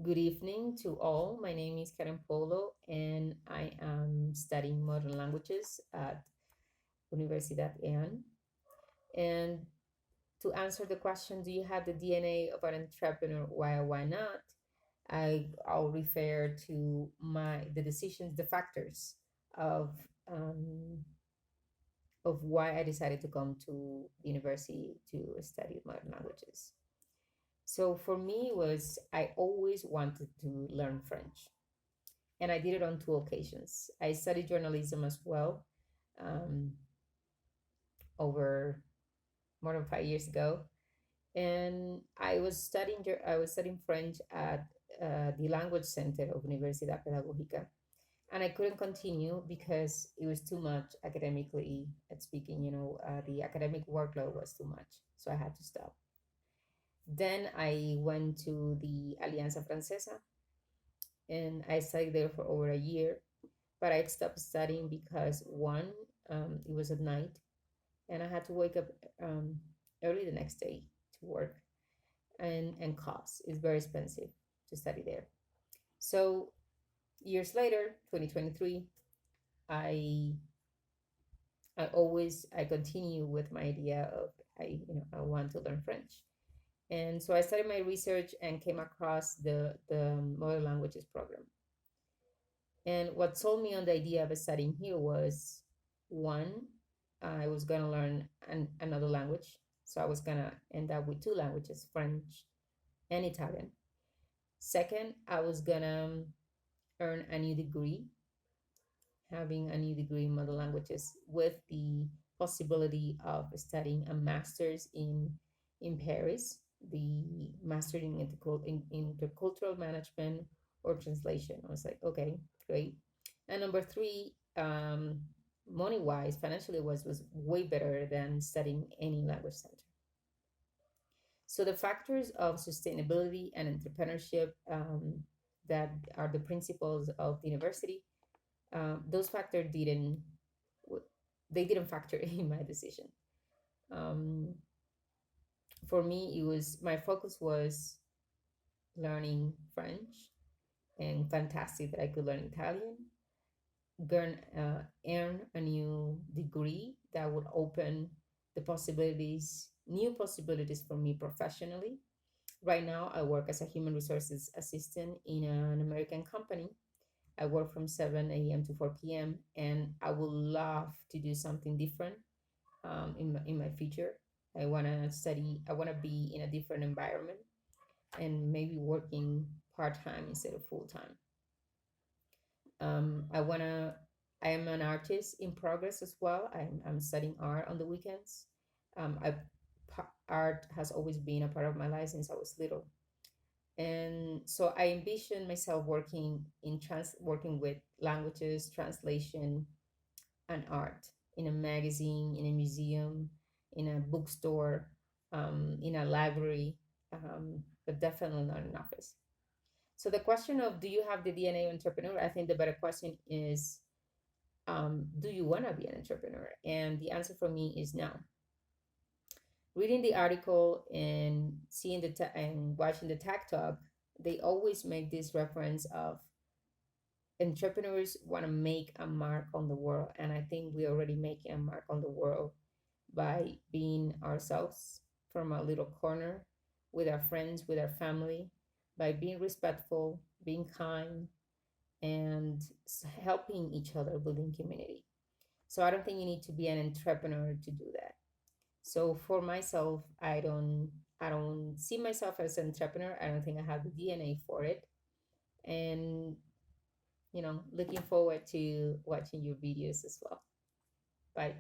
Good evening to all. My name is Karen Polo, and I am studying modern languages at Universidad EAN. And to answer the question, do you have the DNA of an entrepreneur? Why or why not? I'll refer to the decisions, the factors of um, of why I decided to come to university to study modern languages. So for me, was I always wanted to learn French, and I did it on two occasions. I studied journalism as well, um, over more than 5 years ago, and I was studying French at the Language Center of Universidad Pedagógica, and I couldn't continue because it was too much academically speaking. The academic workload was too much, so I had to stop. Then I went to the Alianza Francesa, and I studied there for over a year. But I stopped studying because one, it was at night, and I had to wake up um, early the next day to work, and cost is very expensive to study there. So years later, 2023, I I continue with my idea of I want to learn French, and so I started my research and came across the modern languages program. And what sold me on the idea of studying here was one, I was going to learn another language. So I was going to end up with two languages, French and Italian. Second, I was going to earn a new degree, having a new degree in mother languages with the possibility of studying a master's in Paris, the master in intercultural management or translation. I was like, okay, great. And number three, money wise, financially was way better than studying any language center. So the factors of sustainability and entrepreneurship that are the principles of the university, those factors they didn't factor in my decision. Um, for me, it was my focus was learning French, and fantastic that I could learn Italian, earn a new degree that would open new possibilities for me professionally. Right now, I work as a human resources assistant in an American company. I work from 7 a.m. to 4 p.m., and I would love to do something different in my future. I want to be in a different environment and maybe working part time instead of full time. I want to, I am an artist in progress as well. I'm studying art on the weekends. Art has always been a part of my life since I was little. And so I envision myself working with languages, translation, and art in a magazine, in a museum, in a bookstore, in a library, but definitely not in an office. So the question of do you have the DNA of entrepreneur? I think the better question is, do you want to be an entrepreneur? And the answer for me is no. Reading the article and and watching the tech talk, they always make this reference of entrepreneurs want to make a mark on the world, and I think we're already making a mark on the world by being ourselves from a little corner with our friends, with our family, by being respectful, being kind, and helping each other, building community. So I don't think you need to be an entrepreneur to do that. So for myself, I don't see myself as an entrepreneur. I don't think I have the DNA for it. And looking forward to watching your videos as well. Bye.